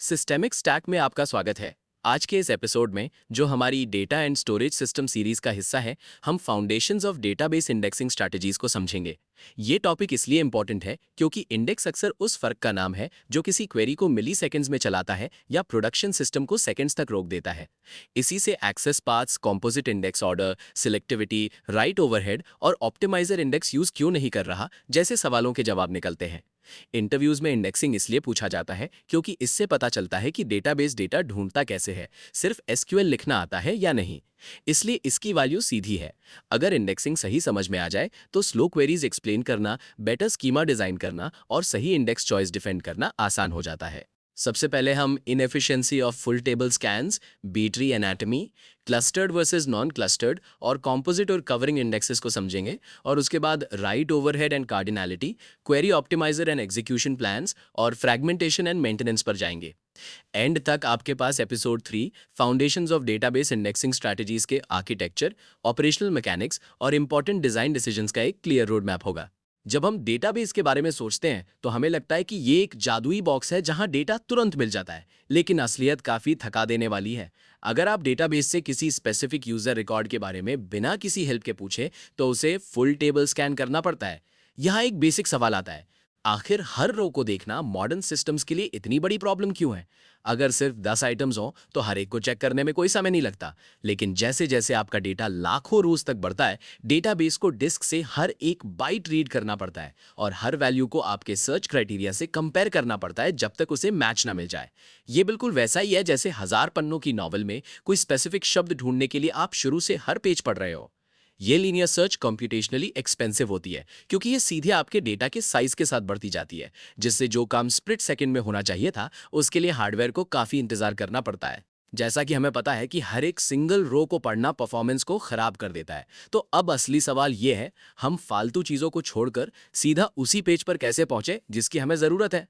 Systemic stack में आपका स्वागत है। आज के इस एपिसोड में जो हमारी data and storage system series का हिस्सा है, हम foundations of database indexing strategies को समझेंगे। ये टॉपिक इसलिए इंपॉर्टेंट है क्योंकि इंडेक्स अक्सर उस फर्क का नाम है जो किसी क्वेरी को मिली सेकेंड्स में चलाता है या प्रोडक्शन सिस्टम को सेकेंड्स तक रोक देता है। इसी से access paths, composite index order, selectivity, write overhead और ऑप्टिमाइजर इंडेक्स यूज क्यों नहीं कर रहा जैसे सवालों के जवाब निकलते हैं। इंटरव्यूज में इंडेक्सिंग इसलिए पूछा जाता है क्योंकि इससे पता चलता है कि डेटाबेस डेटा ढूंढता कैसे है, सिर्फ एसक्यूएल लिखना आता है या नहीं। इसलिए इसकी वैल्यू सीधी है। अगर इंडेक्सिंग सही समझ में आ जाए तो स्लो क्वेरीज एक्सप्लेन करना, बेटर स्कीमा डिजाइन करना और सही इंडेक्स चॉइस डिफेंड करना आसान हो जाता है। सबसे पहले हम inefficiency of full table scans, B tree anatomy, clustered versus non clustered और कॉम्पोजिट और कवरिंग इंडेक्सेस को समझेंगे। और उसके बाद write overhead and cardinality, query optimizer and execution plans और फ्रैगमेंटेशन एंड मेंटेनेंस पर जाएंगे। एंड तक आपके पास episode 3 foundations of database indexing strategies के आर्किटेक्चर, ऑपरेशनल मैकेनिक्स और इंपॉर्टेंट डिजाइन डिसीजंस का एक क्लियर रोड मैप होगा। जब हम डेटाबेस के बारे में सोचते हैं तो हमें लगता है कि ये एक जादुई बॉक्स है जहां डेटा तुरंत मिल जाता है, लेकिन असलियत काफी थका देने वाली है। अगर आप डेटाबेस से किसी स्पेसिफिक यूजर रिकॉर्ड के बारे में बिना किसी हेल्प के पूछे तो उसे फुल टेबल स्कैन करना पड़ता है। यहाँ एक बेसिक सवाल आता है, आखिर हर रो को देखना मॉडर्न सिस्टम्स के लिए इतनी बड़ी प्रॉब्लम क्यों है? अगर सिर्फ 10 आइटम्स हो तो हर एक को चेक करने में कोई समय नहीं लगता, लेकिन जैसे जैसे आपका डेटा लाखों रोज तक बढ़ता है, डेटाबेस को डिस्क से हर एक बाइट रीड करना पड़ता है और हर वैल्यू को आपके सर्च क्राइटेरिया से कंपेयर करना पड़ता है जब तक उसे मैच ना मिल जाए। ये बिल्कुल वैसा ही है जैसे 1000 पन्नों की नॉवल में कोई स्पेसिफिक शब्द ढूंढने के लिए आप शुरू से हर पेज पढ़ रहे हो। ये लीनियर सर्च कंप्यूटेशनली एक्सपेंसिव होती है क्योंकि ये सीधे आपके डेटा के साइज के साथ बढ़ती जाती है, जिससे जो काम स्प्लिट सेकंड में होना चाहिए था उसके लिए हार्डवेयर को काफी इंतजार करना पड़ता है। जैसा कि हमें पता है कि हर एक सिंगल रो को पढ़ना परफॉर्मेंस को खराब कर देता है, तो अब असली सवाल ये है, हम फालतू चीजों को छोड़कर सीधा उसी पेज पर कैसे पहुंचे जिसकी हमें जरूरत है।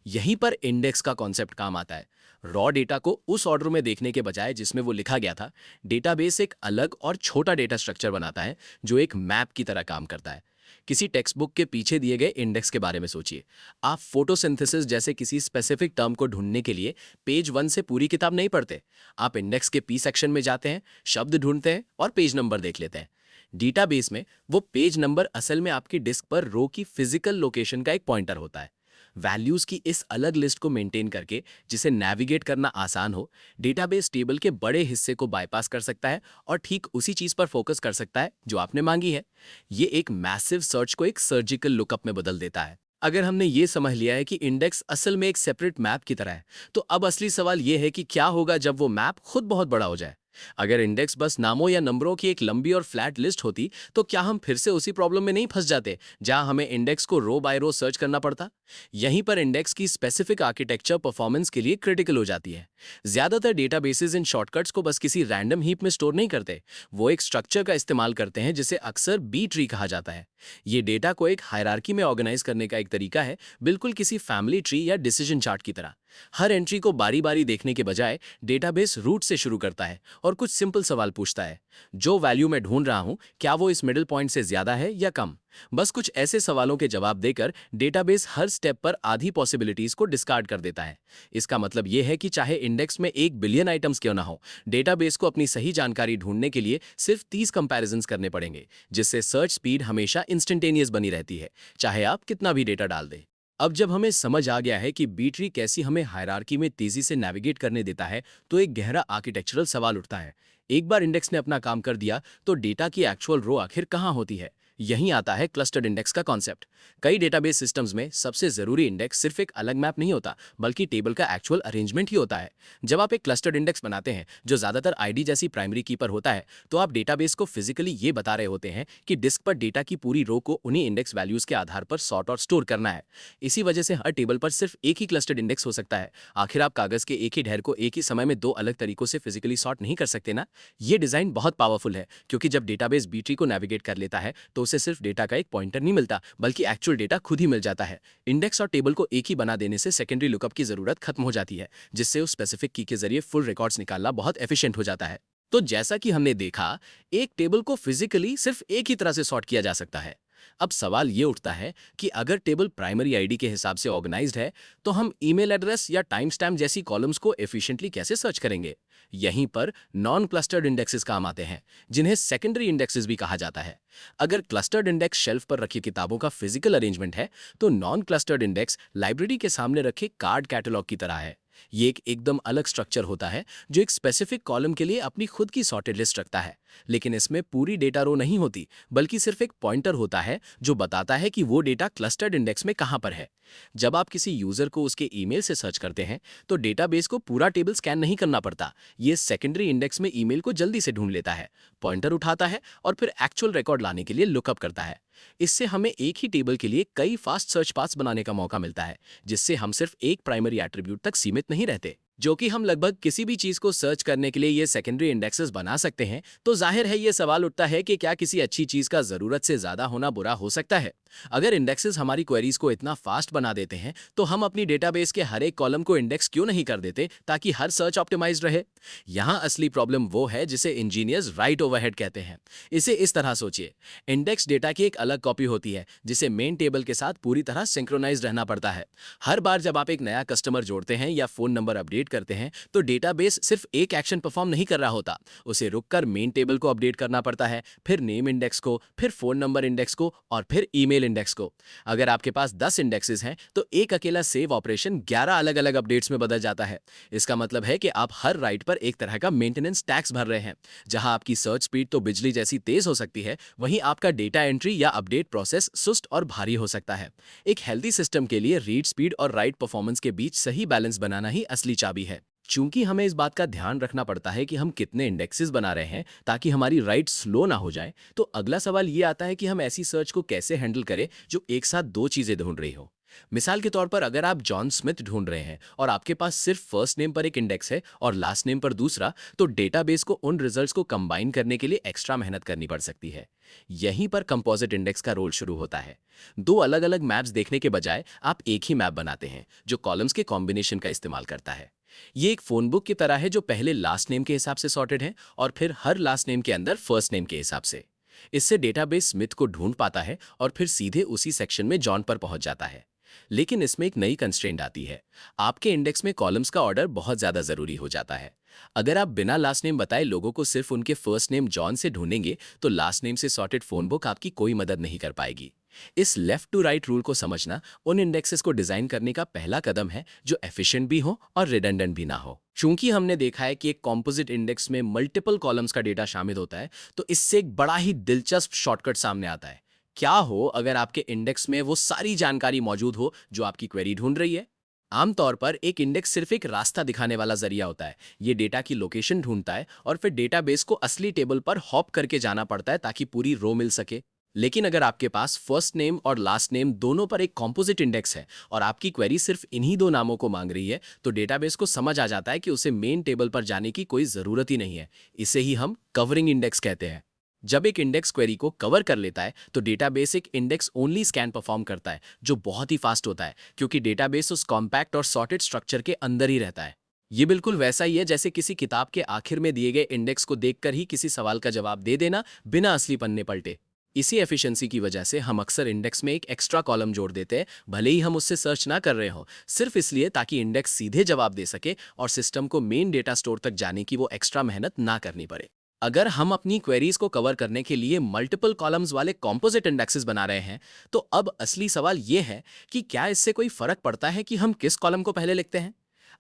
यहीं पर इंडेक्स का कॉन्सेप्ट काम आता है। रॉ डेटा को उस ऑर्डर में देखने के बजाय जिसमें वो लिखा गया था, डेटाबेस एक अलग और छोटा डेटा स्ट्रक्चर बनाता है जो एक मैप की तरह काम करता है। किसी टेक्स्ट बुक के पीछे दिए गए इंडेक्स के बारे में सोचिए। आप फोटोसिंथेसिस जैसे किसी स्पेसिफिक टर्म को ढूंढने के लिए पेज 1 से पूरी किताब नहीं पढ़ते। आप इंडेक्स के पी सेक्शन में जाते हैं, शब्द ढूंढते हैं और पेज नंबर देख लेते हैं। डेटाबेस में वो पेज नंबर असल में आपकी डिस्क पर रो की फिजिकल लोकेशन का एक पॉइंटर होता है। वैल्यूज की इस अलग लिस्ट को मेंटेन करके जिसे नेविगेट करना आसान हो, डेटाबेस टेबल के बड़े हिस्से को बाईपास कर सकता है और ठीक उसी चीज पर फोकस कर सकता है जो आपने मांगी है। ये एक मैसिव सर्च को एक सर्जिकल लुकअप में बदल देता है। अगर हमने ये समझ लिया है कि इंडेक्स असल में एक सेपरेट मैप की तरह है, तो अब असली सवाल ये है कि क्या होगा जब वो मैप खुद बहुत बड़ा हो जाए। अगर इंडेक्स बस नामों या नंबरों की एक लंबी और फ्लैट लिस्ट होती तो क्या हम फिर से उसी प्रॉब्लम में नहीं फंस जाते जहां हमें इंडेक्स को रो बाय रो सर्च करना पड़ता। यहीं पर इंडेक्स की स्पेसिफिक आर्किटेक्चर परफॉर्मेंस के लिए क्रिटिकल हो जाती है। ज्यादातर डेटाबेसेस इन शॉर्टकट्स को बस किसी रैंडम हीप में स्टोर नहीं करते, वो एक स्ट्रक्चर का इस्तेमाल करते हैं जिसे अक्सर बी ट्री कहा जाता है। ये डेटा को एक हायरार्की में ऑर्गेनाइज करने का एक तरीका है, बिल्कुल किसी फैमिली ट्री या डिसीजन चार्ट की तरह। हर एंट्री को बारी बारी देखने के बजाय डेटाबेस रूट से शुरू करता है और कुछ सिंपल सवाल पूछता है, जो वैल्यू मैं ढूंढ रहा हूं क्या वो इस मिडिल पॉइंट से ज्यादा है या कम। बस कुछ ऐसे सवालों के जवाब देकर डेटाबेस हर स्टेप पर आधी पॉसिबिलिटीज को डिस्कार्ड कर देता है। इसका मतलब यह है कि चाहे इंडेक्स में 1 बिलियन आइटम्स क्यों ना हो, डेटाबेस को अपनी सही जानकारी ढूंढने के लिए सिर्फ 30 कंपैरिजंस करने पड़ेंगे, जिससे सर्च स्पीड हमेशा इंस्टेंटेनियस बनी रहती है, चाहे आप कितना भी डेटा डाल दें। अब जब हमें समझ आ गया है कि बी ट्री कैसी हमें हायरार्की में तेजी से नेविगेट करने देता है, तो एक गहरा आर्किटेक्चरल सवाल उठता है। एक बार इंडेक्स ने अपना काम कर दिया तो डेटा की एक्चुअल रो आखिर कहां होती है? यहीं आता है क्लस्टर्ड इंडेक्स का कॉन्सेप्ट। कई डेटाबेस सिस्टम्स में सबसे जरूरी इंडेक्स सिर्फ एक अलग मैप नहीं होता, बल्कि टेबल का एक्चुअल अरेंजमेंट ही होता है। जब आप एक क्लस्टर्ड इंडेक्स बनाते हैं जो ज्यादातर आईडी जैसी प्राइमरी की पर होता है, तो आप डेटाबेस को फिजिकली ये बता रहे होते हैं कि डिस्क पर डेटा की पूरी रो को उन्हीं इंडेक्स वैल्यूज के आधार पर सॉर्ट और स्टोर करना है। इसी वजह से हर टेबल पर सिर्फ एक ही क्लस्टर्ड इंडेक्स हो सकता है। आखिर आप कागज के एक ही ढेर को एक ही समय में 2 अलग तरीकों से फिजिकली सॉर्ट नहीं कर सकते ना। ये डिजाइन बहुत पावरफुल है क्योंकि जब डेटाबेस बी ट्री को नेविगेट कर लेता है तो उसे सिर्फ डेटा का एक पॉइंटर नहीं मिलता, बल्कि एक्चुअल डेटा खुद ही मिल जाता है। इंडेक्स और टेबल को एक ही बना देने से सेकेंडरी लुकअप की जरूरत खत्म हो जाती है, जिससे उस स्पेसिफिक की के जरिए फुल रिकॉर्ड्स निकालना बहुत एफिशिएंट हो जाता है। तो जैसा कि हमने देखा, एक टेबल को फिजिकली सिर्फ एक ही तरह से सॉर्ट किया जा सकता है। अब सवाल ये उठता है कि अगर टेबल प्राइमरी आईडी के हिसाब से ऑर्गेनाइज्ड है, तो हम ईमेल एड्रेस या टाइम स्टैम्प जैसी कॉलम्स को एफिशिएंटली कैसे सर्च करेंगे? यहीं पर नॉन क्लस्टर्ड इंडेक्सेस काम आते हैं, जिन्हें सेकेंडरी इंडेक्सेस भी कहा जाता है। अगर क्लस्टर्ड इंडेक्स शेल्फ पर रखी किताबों का फिजिकल अरेंजमेंट है, तो नॉन क्लस्टर्ड इंडेक्स लाइब्रेरी के सामने रखे कार्ड कैटलॉग की तरह है। ये एक एकदम अलग स्ट्रक्चर होता है जो एक स्पेसिफिक कॉलम के लिए अपनी खुद की सॉर्टेड लिस्ट रखता है, लेकिन इसमें पूरी डेटा रो नहीं होती, बल्कि सिर्फ एक पॉइंटर होता है जो बताता है कि वो डेटा क्लस्टर्ड इंडेक्स में कहां पर है। जब आप किसी यूजर को उसके ईमेल से सर्च करते हैं, तो डेटाबेस को पूरा टेबल स्कैन नहीं करना पड़ता। ये सेकेंडरी इंडेक्स में ईमेल को जल्दी से ढूंढ लेता है, पॉइंटर उठाता है और फिर एक्चुअल रिकॉर्ड लाने के लिए लुकअप करता है। इससे हमें एक ही टेबल के लिए कई फास्ट सर्च पाथ्स बनाने का मौका मिलता है, जिससे हम सिर्फ एक प्राइमरी एट्रीब्यूट तक सीमित नहीं रहते। जो कि हम लगभग किसी भी चीज को सर्च करने के लिए ये सेकेंडरी इंडेक्सेस बना सकते हैं। तो जाहिर है ये सवाल उठता है कि क्या किसी अच्छी चीज का जरूरत से ज्यादा होना बुरा हो सकता है? अगर इंडेक्सेस हमारी क्वेरीज को इतना फास्ट बना देते हैं, तो हम अपनी डेटाबेस के हर एक कॉलम को इंडेक्स क्यों नहीं कर देते ताकि हर सर्च ऑप्टिमाइज्ड रहे? यहाँ असली प्रॉब्लम वो है जिसे इंजीनियर्स राइट ओवरहेड कहते हैं। इसे इस तरह सोचिए, इंडेक्स डेटा की एक अलग कॉपी होती है जिसे मेन टेबल के साथ पूरी तरह सिंक्रोनाइज रहना पड़ता है। हर बार जब आप एक नया कस्टमर जोड़ते हैं या फोन नंबर अपडेट करते हैं, तो डेटाबेस सिर्फ एक एक्शन परफॉर्म नहीं कर रहा होता। उसे रुककर मेन टेबल को अपडेट करना पड़ता है, फिर नेम इंडेक्स को, फिर फोन नंबर इंडेक्स को और फिर ईमेल इंडेक्स को। अगर आपके पास 10 इंडेक्सेस हैं, तो एक अकेला सेव ऑपरेशन 11 अलग अलग अपडेट्स में बदल जाता है। इसका मतलब है कि आप हर राइट पर एक तरह का मेंटेनेंस टैक्स भर रहे हैं। जहां आपकी सर्च स्पीड तो बिजली जैसी तेज हो सकती है, वहीं आपका डेटा एंट्री या अपडेट प्रोसेस सुस्त और भारी हो सकता है। एक हेल्दी सिस्टम के लिए रीड स्पीड और राइट परफॉर्मेंस के बीच सही बैलेंस बनाना ही असली चाबी है। चूंकि हमें इस बात का ध्यान रखना पड़ता है कि हम कितने इंडेक्सेस बना रहे हैं ताकि हमारी राइट स्लो ना हो जाए, तो अगला सवाल ये आता है कि हम ऐसी सर्च को कैसे हैंडल करें जो एक साथ दो चीजें ढूंढ रही हो। मिसाल के तौर पर, अगर आप जॉन स्मिथ ढूंढ रहे हैं और आपके पास सिर्फ फर्स्ट नेम पर एक इंडेक्स है और लास्ट नेम पर दूसरा, तो डेटाबेस को उन रिजल्ट्स को कंबाइन करने के लिए एक्स्ट्रा मेहनत करनी पड़ सकती है। यहीं पर कंपोजिट इंडेक्स का रोल शुरू होता है। दो अलग अलग मैप्स देखने के बजाय आप एक ही मैप बनाते हैं जो कॉलम्स के कॉम्बिनेशन का इस्तेमाल करता है। ये एक फोन बुक की तरह है जो पहले लास्ट नेम के हिसाब से सॉर्टेड है और फिर हर लास्ट नेम के अंदर फर्स्ट नेम के हिसाब से। इससे डेटाबेस स्मिथ को ढूंढ पाता है और फिर सीधे उसी सेक्शन में जॉन पर पहुंच जाता है। लेकिन इसमें एक नई कंस्ट्रेंट आती है। आपके इंडेक्स में कॉलम्स का ऑर्डर बहुत ज्यादा जरूरी हो जाता है। अगर आप बिना लास्ट नेम बताए लोगों को सिर्फ उनके फर्स्ट नेम जॉन से ढूंढेंगे, तो लास्ट नेम से सॉर्टेड फोन बुक आपकी कोई मदद नहीं कर पाएगी। इस लेफ्ट टू राइट रूल को समझना उन इंडेक्सेस को डिजाइन करने का पहला कदम है जो एफिशिएंट भी हो और रिडंडेंट भी ना हो। चूंकि हमने देखा है कि एक कॉम्पोजिट इंडेक्स में मल्टीपल कॉलम्स का डेटा शामिल होता है, तो इससे एक बड़ा ही दिलचस्प शॉर्टकट सामने आता है। क्या हो अगर आपके इंडेक्स में वो सारी जानकारी मौजूद हो जो आपकी क्वेरी ढूंढ रही है? आमतौर पर एक इंडेक्स सिर्फ एक रास्ता दिखाने वाला जरिया होता है। ये डेटा की लोकेशन ढूंढता है और फिर डेटाबेस को असली टेबल पर हॉप करके जाना पड़ता है ताकि पूरी रो मिल सके। लेकिन अगर आपके पास फर्स्ट नेम और लास्ट नेम दोनों पर एक कॉम्पोजिट इंडेक्स है और आपकी क्वेरी सिर्फ इन्हीं दो नामों को मांग रही है, तो डेटाबेस को समझ आ जाता है कि उसे मेन टेबल पर जाने की कोई जरूरत ही नहीं है। इसे ही हम कवरिंग इंडेक्स कहते हैं। जब एक इंडेक्स क्वेरी को कवर कर लेता है, तो डेटाबेस एक इंडेक्स ओनली स्कैन परफॉर्म करता है, जो बहुत ही फास्ट होता है क्योंकि डेटाबेस उस कॉम्पैक्ट और सॉर्टेड स्ट्रक्चर के अंदर ही रहता है। ये बिल्कुल वैसा ही है जैसे किसी किताब के आखिर में दिए गए इंडेक्स को देखकर ही किसी सवाल का जवाब दे देना बिना असली पन्ने पलटे। इसी एफिशिएंसी की वजह से हम अक्सर इंडेक्स में एक एक्स्ट्रा कॉलम जोड़ देते हैं, भले ही हम उससे सर्च ना कर रहे हो, सिर्फ इसलिए ताकि इंडेक्स सीधे जवाब दे सके और सिस्टम को मेन डेटा स्टोर तक जाने की वो एक्स्ट्रा मेहनत ना करनी पड़े। अगर हम अपनी क्वेरीज को कवर करने के लिए मल्टीपल कॉलम्स वाले कॉम्पोजिट इंडेक्सेस बना रहे हैं, तो अब असली सवाल ये है कि क्या इससे कोई फर्क पड़ता है कि हम किस कॉलम को पहले लिखते हैं?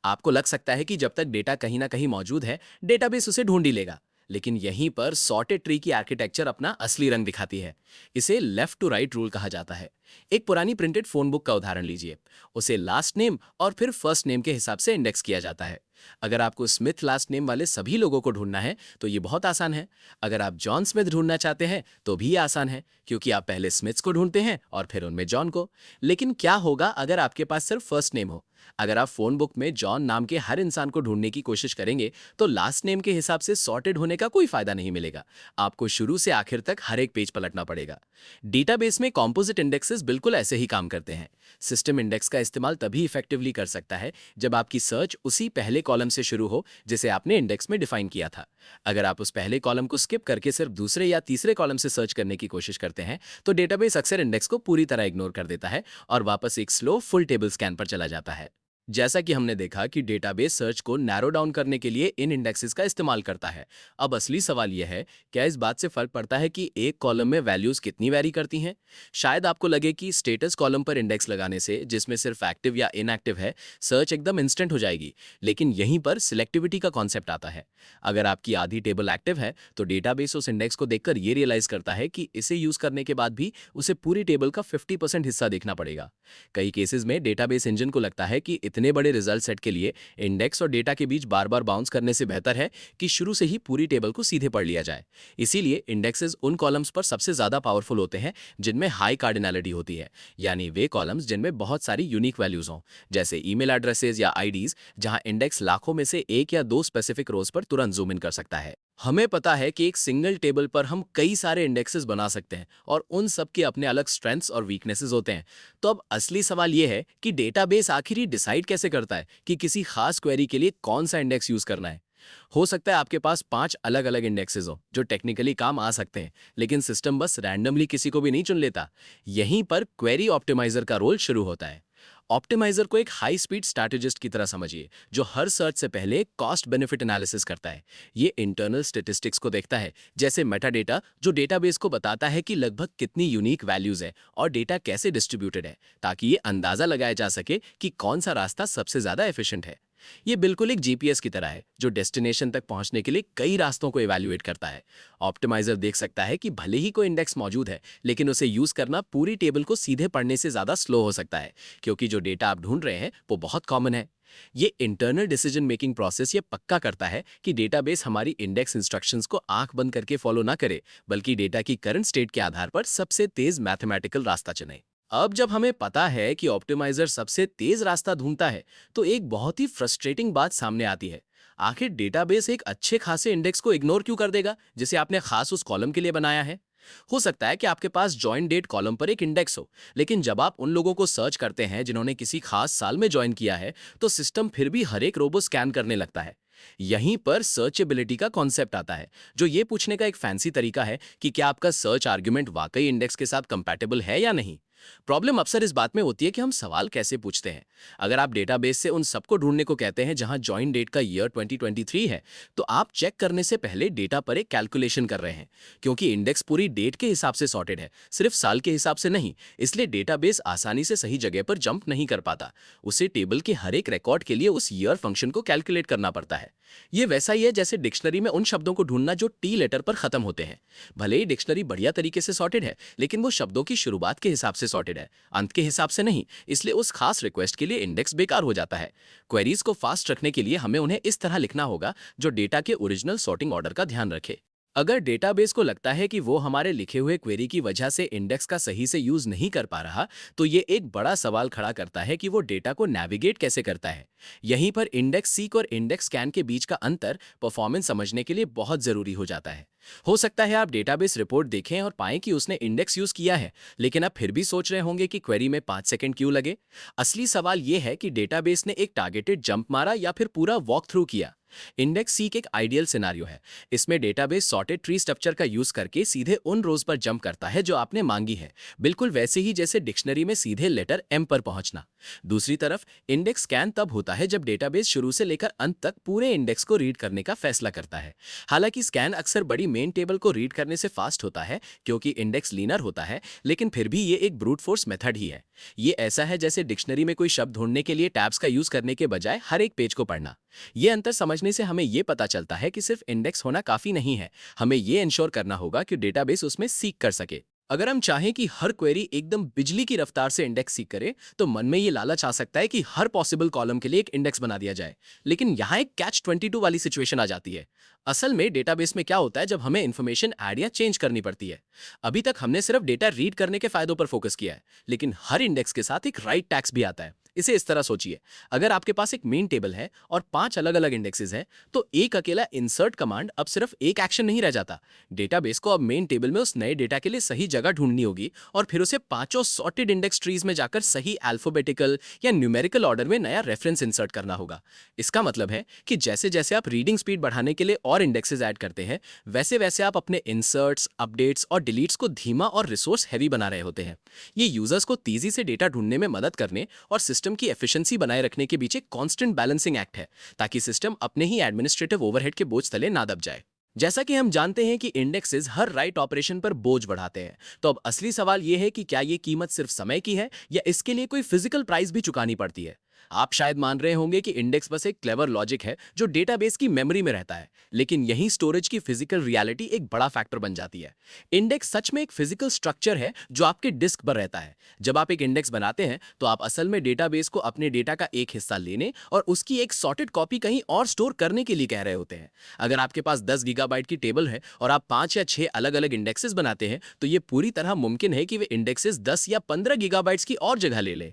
आपको लग सकता है कि जब तक डेटा कहीं ना कहीं मौजूद है, डेटाबेस उसे ढूंढ ही लेगा। लेकिन यहीं पर सॉर्टेड ट्री की आर्किटेक्चर अपना असली रंग दिखाती है। इसे लेफ्ट टू राइट रूल कहा जाता है। एक पुरानी प्रिंटेड फोन बुक का उदाहरण लीजिए। उसे लास्ट नेम और फिर फर्स्ट नेम के हिसाब से इंडेक्स किया जाता है। अगर आपको स्मिथ लास्ट नेम वाले सभी लोगों को ढूंढना है, तो ये बहुत आसान है। अगर आप जॉन स्मिथ ढूंढना चाहते हैं, तो भी आसान है, क्योंकि आप पहले स्मिथ्स को ढूंढते हैं और फिर उनमें जॉन को। लेकिन क्या होगा अगर आपके पास सिर्फ फर्स्ट नेम हो? अगर आप फोन बुक में जॉन नाम के हर इंसान को ढूंढने की कोशिश करेंगे, तो लास्ट नेम के हिसाब से सॉर्टेड होने का कोई फायदा नहीं मिलेगा। आपको शुरू से आखिर तक हर एक पेज पलटना पड़ेगा। डेटाबेस में कॉम्पोजिट इंडेक्सेस बिल्कुल ऐसे ही काम करते हैं। सिस्टम इंडेक्स का इस्तेमाल तभी इफेक्टिवली कर सकता है जब आपकी सर्च उसी पहले कॉलम से शुरू हो जिसे आपने इंडेक्स में डिफाइन किया था। अगर आप उस पहले कॉलम को स्किप करके सिर्फ दूसरे या तीसरे कॉलम से सर्च करने की कोशिश करते हैं तो डेटाबेस अक्सर इंडेक्स को पूरी तरह इग्नोर कर देता है और वापस एक स्लो फुल टेबल स्कैन पर चला जाता है। जैसा कि हमने देखा कि डेटाबेस सर्च को नैरो डाउन करने के लिए इन इंडेक्सेस का इस्तेमाल करता है। अब असली सवाल यह है, क्या इस बात से फर्क पड़ता है कि एक कॉलम में वैल्यूज कितनी वैरी करती हैं? शायद आपको लगे कि स्टेटस कॉलम पर इंडेक्स लगाने से, जिसमें सिर्फ एक्टिव या इनएक्टिव है, सर्च एकदम इंस्टेंट हो जाएगी। लेकिन यहीं पर सिलेक्टिविटी का कॉन्सेप्ट आता है। अगर आपकी आधी टेबल एक्टिव है तो डेटाबेस उस इंडेक्स को देखकर ये रियलाइज करता है कि इसे यूज करने के बाद भी उसे पूरी टेबल का 50% हिस्सा देखना पड़ेगा। कई केसेस में डेटाबेस इंजन को लगता है कि इतने बड़े रिजल्ट सेट के लिए इंडेक्स और डेटा के बीच बार बार बाउंस करने से बेहतर है कि शुरू से ही पूरी टेबल को सीधे पढ़ लिया जाए। इसीलिए इंडेक्सेस उन कॉलम्स पर सबसे ज्यादा पावरफुल होते हैं जिनमें हाई कार्डिनैलिटी होती है, यानी वे कॉलम्स जिनमें बहुत सारी यूनिक वैल्यूज हों, जैसे ईमेल एड्रेसेस या आईडीज, जहां इंडेक्स लाखों में से एक या दो स्पेसिफिक रोज पर तुरंत जूम इन कर सकता है। हमें पता है कि एक सिंगल टेबल पर हम कई सारे इंडेक्सेस बना सकते हैं और उन सब के अपने अलग स्ट्रेंथ्स और वीकनेसेस होते हैं। तो अब असली सवाल यह है कि डेटाबेस आखिर ही डिसाइड कैसे करता है कि किसी खास क्वेरी के लिए कौन सा इंडेक्स यूज करना है। हो सकता है आपके पास 5 अलग अलग इंडेक्सेस हो जो टेक्निकली काम आ सकते हैं, लेकिन सिस्टम बस रैंडमली किसी को भी नहीं चुन लेता। यहीं पर क्वेरी ऑप्टिमाइजर का रोल शुरू होता है। ऑप्टिमाइजर को एक हाई स्पीड स्ट्रैटेजिस्ट की तरह समझिए, जो हर सर्च से पहले कॉस्ट बेनिफिट एनालिसिस करता है। ये इंटरनल स्टैटिस्टिक्स को देखता है, जैसे मेटाडेटा, जो डेटाबेस को बताता है कि लगभग कितनी यूनिक वैल्यूज है और डेटा कैसे डिस्ट्रीब्यूटेड है, ताकि ये अंदाजा लगाया जा सके कि कौन सा रास्ता सबसे ज्यादा एफिशिएंट है। ये बिल्कुल एक जीपीएस की तरह है जो डेस्टिनेशन तक पहुंचने के लिए कई रास्तों को इवैल्यूएट करता है। ऑप्टिमाइजर देख सकता है कि भले ही कोई इंडेक्स मौजूद है, लेकिन उसे यूज करना पूरी टेबल को सीधे पढ़ने से ज्यादा स्लो हो सकता है, क्योंकि जो डेटा आप ढूंढ रहे हैं वो बहुत कॉमन है। ये इंटरनल डिसीजन मेकिंग प्रोसेस ये पक्का करता है कि डेटाबेस हमारी इंडेक्स इंस्ट्रक्शंस को आंख बंद करके फॉलो ना करे, बल्कि डेटा की करंट स्टेट के आधार पर सबसे तेज मैथमेटिकल रास्ता चुने। अब जब हमें पता है कि ऑप्टिमाइजर सबसे तेज रास्ता ढूंढता है, तो एक बहुत ही फ्रस्ट्रेटिंग बात सामने आती है। आखिर डेटाबेस एक अच्छे खासे इंडेक्स को इग्नोर क्यों कर देगा जिसे आपने खास उस कॉलम के लिए बनाया है? हो सकता है कि आपके पास जॉइन डेट कॉलम पर एक इंडेक्स हो, लेकिन जब आप उन लोगों को सर्च करते हैं जिन्होंने किसी खास साल में ज्वाइन किया है, तो सिस्टम फिर भी हर एक रोबो स्कैन करने लगता है। यहीं पर सर्चेबिलिटी का कॉन्सेप्ट आता है, जो ये पूछने का एक फैंसी तरीका है कि क्या आपका सर्च आर्गुमेंट वाकई इंडेक्स के साथ कंपैटिबल है या नहीं। प्रॉब्लम अक्सर इस बात में होती है कि हम सवाल कैसे पूछते हैं। अगर आप डेटाबेस से उन सबको ढूंढने को कहते हैं जहां ज्वाइन डेट का ईयर 2023 है, तो आप चेक करने से पहले डेटा पर एक कैलकुलेशन कर रहे हैं, क्योंकि इंडेक्स पूरी डेट के हिसाब से सॉर्टेड है, सिर्फ साल के हिसाब से नहीं। इसलिए डेटाबेस आसानी से सही जगह पर जंप नहीं कर पाता। उसे टेबल के हर एक रिकॉर्ड के लिए उस ईयर फंक्शन को कैलकुलेट करना पड़ता है। ये वैसा ही है जैसे डिक्शनरी में उन शब्दों को ढूंढना जो टी लेटर पर खत्म होते हैं। भले ही डिक्शनरी बढ़िया तरीके से सॉर्टेड है, लेकिन वो शब्दों की शुरुआत के हिसाब से सॉर्टेड है, अंत के हिसाब से नहीं। इसलिए उस खास रिक्वेस्ट के लिए इंडेक्स बेकार हो जाता है। क्वेरीज को फास्ट रखने के लिए हमें उन्हें इस तरह लिखना होगा जो डेटा के ओरिजिनल सॉर्टिंग ऑर्डर का ध्यान रखे। अगर डेटाबेस को लगता है कि वो हमारे लिखे हुए क्वेरी की वजह से इंडेक्स का सही से यूज नहीं कर पा रहा, तो ये एक बड़ा सवाल खड़ा करता है कि वो डेटा को नेविगेट कैसे करता है। यहीं पर इंडेक्स सीक और इंडेक्स स्कैन के बीच का अंतर परफॉर्मेंस समझने के लिए बहुत जरूरी हो जाता है। हो सकता है आप डेटाबेस रिपोर्ट देखें और पाएं कि उसने इंडेक्स यूज किया है, लेकिन आप फिर भी सोच रहे होंगे कि क्वेरी में 5 सेकंड क्यों लगे। असली सवाल यह है कि डेटाबेस ने एक टारगेटेड जंप मारा या फिर पूरा वॉक थ्रू किया। इंडेक्स सीक एक आइडियल सिनेरियो है। इसमें डेटाबेस सॉर्टेड ट्री स्ट्रक्चर का यूज करके सीधे उन रोज पर जंप करता है जो आपने मांगी है, बिल्कुल वैसे ही जैसे डिक्शनरी में सीधे लेटर एम पर पहुंचना। दूसरी तरफ इंडेक्स स्कैन तब होता है जब डेटाबेस शुरू से लेकर अंत तक पूरे इंडेक्स को रीड करने का फैसला करता है। हालांकि स्कैन अक्सर बड़ी मेन टेबल को रीड करने से फास्ट होता है क्योंकि इंडेक्स लीनर होता है, लेकिन फिर भी ये एक ब्रूट फोर्स मेथड ही है। ये ऐसा है जैसे डिक्शनरी में कोई शब्द ढूंढने के लिए टैब्स का यूज करने के बजाय हर एक पेज को पढ़ना। ये अंतर समझने से हमें ये पता चलता है कि सिर्फ इंडेक्स होना काफी नहीं है, हमें ये इंश्योर करना होगा कि डेटाबेस उसमें सीक कर सके। अगर हम चाहें कि हर क्वेरी एकदम बिजली की रफ्तार से इंडेक्स सीक करे, तो मन में ये लालच आ सकता है कि हर पॉसिबल कॉलम के लिए एक इंडेक्स बना दिया जाए। लेकिन यहाँ एक कैच 22 वाली सिचुएशन आ जाती है। असल में डेटाबेस में क्या होता है जब हमें इंफॉर्मेशन ऐड या चेंज करनी पड़ती है। अभी तक हमने सिर्फ डेटा रीड करने के फायदों पर फोकस किया है, लेकिन हर इंडेक्स के साथ एक राइट टैक्स भी आता है। इसे इस तरह सोचिए, अगर आपके पास एक मेन टेबल है और 5 अलग-अलग इंडेक्सेस हैं, तो एक अकेला इंसर्ट कमांड अब सिर्फ एक एक्शन नहीं रह जाता। डेटाबेस को अब मेन टेबल में उस नए डेटा के लिए सही जगह ढूंढनी होगी और फिर उसे पांचों सॉर्टेड इंडेक्स ट्रीज में जाकर सही अल्फाबेटिकल या न्यूमेरिकल ऑर्डर में नया रेफरेंस इंसर्ट करना होगा। इसका मतलब है कि जैसे-जैसे आप रीडिंग स्पीड बढ़ाने के लिए और इंडेक्सेस ऐड करते हैं, वैसे-वैसे आप अपने इंसर्ट्स, अपडेट्स और डिलीट्स को धीमा और रिसोर्स हैवी बना रहे होते हैं। ये यूजर्स को तेजी से डेटा ढूंढने में मदद करने और सिस्टम की एफिशिएंसी बनाए रखने के बीच एक कांस्टेंट बैलेंसिंग एक्ट है, ताकि सिस्टम अपने ही एडमिनिस्ट्रेटिव ओवरहेड के बोझ तले ना दब जाए। जैसा कि हम जानते हैं कि इंडेक्सेस हर राइट ऑपरेशन पर बोझ बढ़ाते हैं, तो अब असली सवाल यह है कि क्या ये कीमत सिर्फ समय की है या इसके लिए कोई फिजिकल प्राइस भी चुकानी पड़ती है। आप शायद मान रहे होंगे कि इंडेक्स बस एक क्लेवर लॉजिक है जो डेटाबेस की मेमोरी में रहता है, लेकिन यही स्टोरेज की फिजिकल रियलिटी एक बड़ा फैक्टर बन जाती है। इंडेक्स सच में एक फिजिकल स्ट्रक्चर है जो आपके डिस्क पर रहता है। जब आप एक इंडेक्स बनाते हैं तो आप असल में डेटाबेस को अपने डेटा का एक हिस्सा लेने और उसकी एक सॉर्टेड कॉपी कहीं और स्टोर करने के लिए कह रहे होते हैं। अगर आपके पास 10 गीगाबाइट की टेबल है और आप 5 या 6 अलग-अलग इंडेक्सेस बनाते हैं, तो ये पूरी तरह मुमकिन है कि वे इंडेक्सेस 10 या 15 गीगाबाइट्स की और जगह ले लें।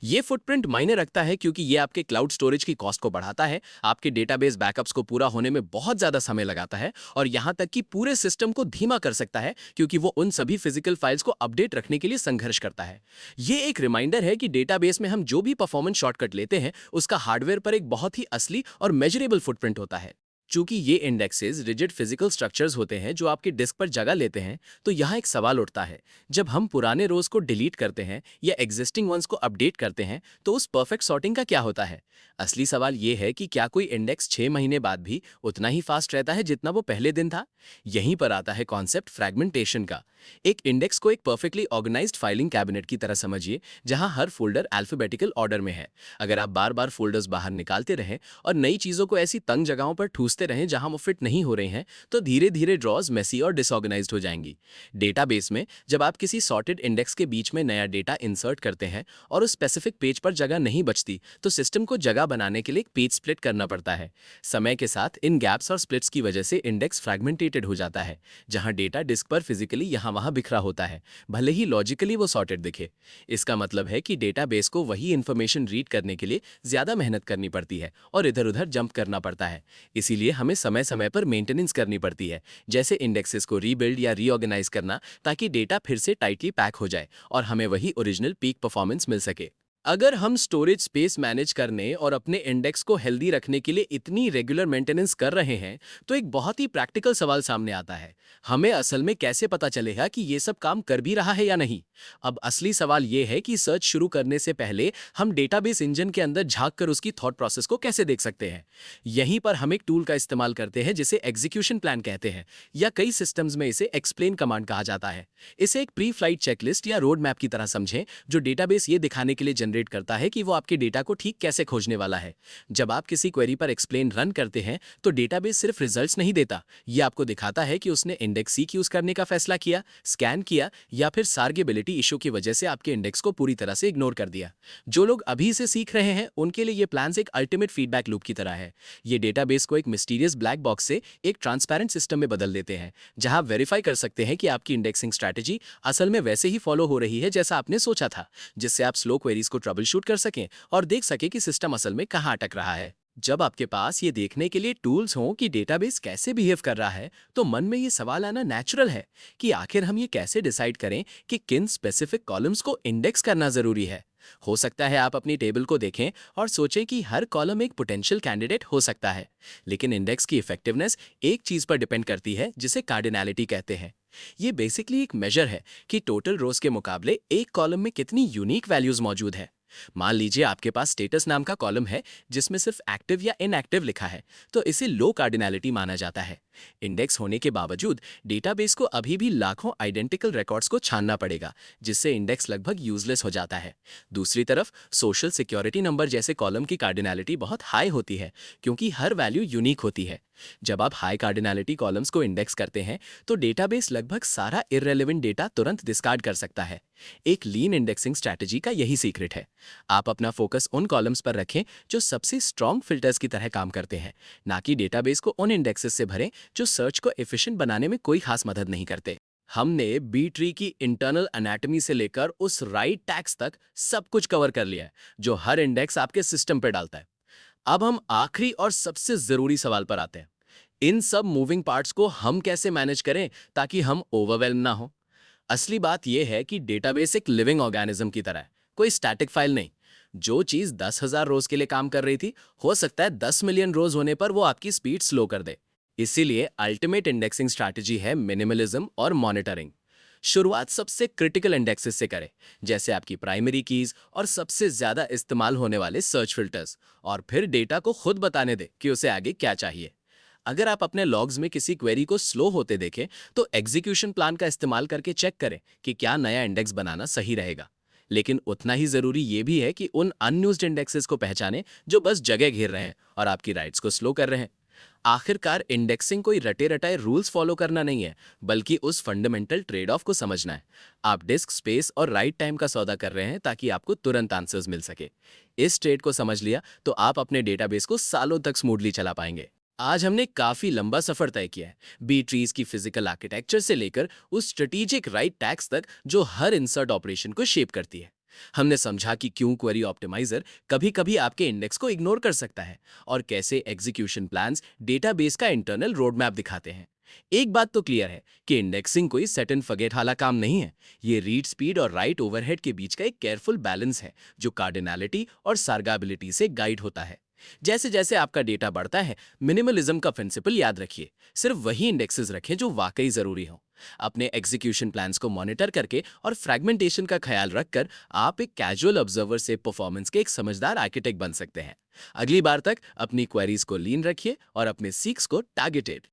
ये फुटप्रिंट मायने रखता है क्योंकि ये आपके क्लाउड स्टोरेज की कॉस्ट को बढ़ाता है, आपके डेटाबेस बैकअप्स को पूरा होने में बहुत ज्यादा समय लगाता है और यहां तक कि पूरे सिस्टम को धीमा कर सकता है, क्योंकि वो उन सभी फिजिकल फाइल्स को अपडेट रखने के लिए संघर्ष करता है। ये एक रिमाइंडर है कि डेटाबेस में हम जो भी परफॉर्मेंस शॉर्टकट लेते हैं, उसका हार्डवेयर पर एक बहुत ही असली और मेजरेबल फुटप्रिंट होता है। चूंकि ये इंडेक्सेस रिजिड फिजिकल स्ट्रक्चर्स होते हैं जो आपके डिस्क पर जगह लेते हैं, तो यहाँ एक सवाल उठता है, जब हम पुराने रोज को डिलीट करते हैं या एग्जिस्टिंग वंस को अपडेट करते हैं, तो उस परफेक्ट सॉर्टिंग का क्या होता है? असली सवाल ये है कि क्या कोई इंडेक्स 6 महीने बाद भी उतना ही फास्ट रहता है जितना वो पहले दिन था? यहीं पर आता है कॉन्सेप्ट फ्रैगमेंटेशन का। एक इंडेक्स को एक परफेक्टली ऑर्गेनाइज्ड फाइलिंग कैबिनेट की तरह समझिए, जहां हर फोल्डर अल्फाबेटिकल ऑर्डर में है। अगर आप बार बार फोल्डर्स बाहर निकालते रहें और नई चीजों को ऐसी तंग जगहों पर ठूसते रहें जहां वो फिट नहीं हो रहे हैं, तो धीरे धीरे ड्रॉज मेसी और डिसऑर्गेनाइज्ड हो जाएंगी। डेटाबेस में जब आप किसी सॉर्टेड इंडेक्स के बीच में नया डेटा इंसर्ट करते हैं और उस स्पेसिफिक पेज पर जगह नहीं बचती, तो सिस्टम को जगह बनाने के लिए एक पेज स्प्लिट करना पड़ता है। समय के साथ इन गैप्स और स्प्लिट्स की वजह से इंडेक्स फ्रैगमेंटेटेड हो जाता है, जहां डेटा डिस्क पर फिजिकली यहां वहां बिखरा होता है, भले ही लॉजिकली वो सॉर्टेड दिखे। इसका मतलब है कि डेटाबेस को वही इंफॉर्मेशन रीड करने के लिए ज्यादा मेहनत करनी पड़ती है और इधर उधर जंप करना पड़ता है। इसीलिए हमें समय समय पर मेंटेनेंस करनी पड़ती है, जैसे इंडेक्सेस को रीबिल्ड या रीऑर्गेनाइज करना, ताकि डेटा फिर से टाइटली पैक हो जाए और हमें वही ओरिजिनल पीक परफॉर्मेंस मिल सके। अगर हम स्टोरेज स्पेस मैनेज करने और अपने इंडेक्स को हेल्दी रखने के लिए इतनी रेगुलर मेंटेनेंस कर रहे हैं, तो एक बहुत ही प्रैक्टिकल सवाल सामने आता है, हमें असल में कैसे पता चलेगा कि ये सब काम कर भी रहा है या नहीं? अब असली सवाल ये है कि सर्च शुरू करने से पहले हम डेटाबेस इंजन के अंदर झांक कर उसकी थॉट प्रोसेस को कैसे देख सकते हैं। यहीं पर हम एक टूल का इस्तेमाल करते हैं जिसे एग्जीक्यूशन प्लान कहते हैं, या कई सिस्टम्स में इसे एक्सप्लेन कमांड कहा जाता है। इसे एक प्री फ्लाइट चेकलिस्ट या रोड मैप की तरह समझें, जो डेटाबेस ये दिखाने के लिए जनरेट करता है कि वो आपके डेटा को ठीक कैसे खोजने वाला है। जब आप किसी क्वेरी पर एक्सप्लेन रन करते हैं, तो डेटाबेस सिर्फ रिजल्ट्स नहीं देता, ये आपको दिखाता है कि उसने इंडेक्स सीक यूज करने का फैसला किया, स्कैन किया, या फिर सार्गेबिलिटी इशू की वजह से आपके इंडेक्स को पूरी तरह से इग्नोर कर दिया। जो लोग अभी से सीख रहे हैं, उनके लिए ये प्लान्स एक अल्टीमेट फीडबैक लूप की तरह है। ये डेटाबेस को एक मिस्टीरियस ब्लैक बॉक्स से एक ट्रांसपेरेंट सिस्टम में बदल देते हैं, जहां आप वेरीफाई कर सकते हैं कि आपकी इंडेक्सिंग स्ट्रैटेजी असल में वैसे ही फॉलो हो रही है जैसा आपने सोचा था, जिससे आप स्लो क्वेरीज को ट्रबल शूट कर सकें और देख सकें कि सिस्टम असल में कहां अटक रहा है। जब आपके पास ये देखने के लिए टूल्स हों कि डेटाबेस कैसे बिहेव कर रहा है, तो मन में ये सवाल आना नेचुरल है कि आखिर हम ये कैसे डिसाइड करें कि किन स्पेसिफिक कॉलम्स को इंडेक्स करना जरूरी है। हो सकता है आप अपनी टेबल को देखें और सोचें कि हर कॉलम एक पोटेंशियल कैंडिडेट हो सकता है, लेकिन इंडेक्स की इफेक्टिवनेस एक चीज पर डिपेंड करती है जिसे कार्डिनैलिटी कहते हैं। ये बेसिकली एक मेजर है कि टोटल रोज के मुकाबले एक कॉलम में कितनी यूनिक वैल्यूज मौजूद है। मान लीजिए आपके पास स्टेटस नाम का कॉलम है जिसमें सिर्फ एक्टिव या इनएक्टिव लिखा है, तो इसे लो कार्डिनैलिटी माना जाता है। इंडेक्स होने के बावजूद डेटाबेस को अभी भी लाखों आइडेंटिकल रिकॉर्ड्स को छानना पड़ेगा, जिससे इंडेक्स लगभग यूजलेस हो जाता है। दूसरी तरफ सोशल सिक्योरिटी नंबर जैसे कॉलम की कार्डिनैलिटी बहुत हाई होती है, क्योंकि हर वैल्यू यूनिक होती है। जब आप हाई कार्डिनैलिटी कॉलम्स को इंडेक्स करते हैं, तो डेटाबेस लगभग सारा इररेलेवेंट डेटा तुरंत डिस्कार्ड कर सकता है। एक लीन इंडेक्सिंग स्ट्रैटेजी का यही सीक्रेट है। आप अपना फोकस उन कॉलम्स पर रखें जो सबसे स्ट्रॉन्ग फिल्टर्स की तरह काम करते हैं, ना कि डेटाबेस को उन इंडेक्सेस से भरें जो सर्च को एफिशिएंट बनाने में कोई खास मदद नहीं करते। हमने बी ट्री की इंटरनल एनाटॉमी से लेकर उस राइट टैग्स तक सब कुछ कवर कर लिया है जो हर इंडेक्स आपके सिस्टम पे डालता है। अब हम आखिरी और सबसे जरूरी सवाल पर आते हैं। इन सब मूविंग पार्ट्स को हम कैसे मैनेज करें ताकि हम ओवरवेल्म ना हो। असली बात यह है कि डेटाबेस एक लिविंग ऑर्गेनिज्म की तरह है, कोई स्टैटिक फाइल नहीं। जो चीज 10,000 रोज के लिए काम कर रही थी, हो सकता है 10 मिलियन रोज होने पर वो आपकी स्पीड स्लो कर दे। इसीलिए अल्टीमेट इंडेक्सिंग स्ट्रैटेजी है मिनिमलिज्म और मॉनिटरिंग। शुरुआत सबसे क्रिटिकल इंडेक्सेस से करें, जैसे आपकी प्राइमरी कीज और सबसे ज्यादा इस्तेमाल होने वाले सर्च फिल्टर्स, और फिर डेटा को खुद बताने दे कि उसे आगे क्या चाहिए। अगर आप अपने लॉग्स में किसी क्वेरी को स्लो होते देखें, तो एग्जीक्यूशन प्लान का इस्तेमाल करके चेक करें कि क्या नया इंडेक्स बनाना सही रहेगा। लेकिन उतना ही जरूरी यह भी है कि उन अनयूज्ड इंडेक्सेस को पहचानें जो बस जगह घेर रहे हैं और आपकी राइट्स को स्लो कर रहे हैं। आखिरकार इंडेक्सिंग कोई रटे रटाए रूल्स फॉलो करना नहीं है, बल्कि उस फंडामेंटल ट्रेड ऑफ को समझना है। आप डिस्क स्पेस और राइट टाइम का सौदा कर रहे हैं ताकि आपको तुरंत आंसर्स मिल सके। इस ट्रेड को समझ लिया तो आप अपने डेटाबेस को सालों तक स्मूथली चला पाएंगे। आज हमने काफी लंबा सफर तय किया है, बी ट्रीज की फिजिकल आर्किटेक्चर से लेकर उस स्ट्रेटेजिक राइट टैग्स तक जो हर इंसर्ट ऑपरेशन को शेप करती है। हमने समझा कि क्यों क्वेरी ऑप्टिमाइजर कभी-कभी आपके इंडेक्स को इग्नोर कर सकता है और कैसे एग्जीक्यूशन प्लान्स डेटाबेस का इंटरनल रोड मैप दिखाते हैं। एक बात तो क्लियर है कि इंडेक्सिंग कोई सेट एंड फॉरगेट वाला काम नहीं है। ये रीड स्पीड और राइट ओवरहेड के बीच का एक केयरफुल बैलेंस है जो कार्डिनैलिटी और सार्गाबिलिटी से गाइड होता है। जैसे जैसे आपका डेटा बढ़ता है, मिनिमलिज्म का प्रिंसिपल याद रखिए। सिर्फ वही इंडेक्सेस रखें जो वाकई जरूरी हो। अपने एग्जीक्यूशन प्लान्स को मॉनिटर करके और फ्रैगमेंटेशन का ख्याल रखकर आप एक कैजुअल ऑब्जर्वर से परफॉर्मेंस के एक समझदार आर्किटेक्ट बन सकते हैं। अगली बार तक अपनी क्वेरीज को लीन रखिए और अपने सीक्स को टारगेटेड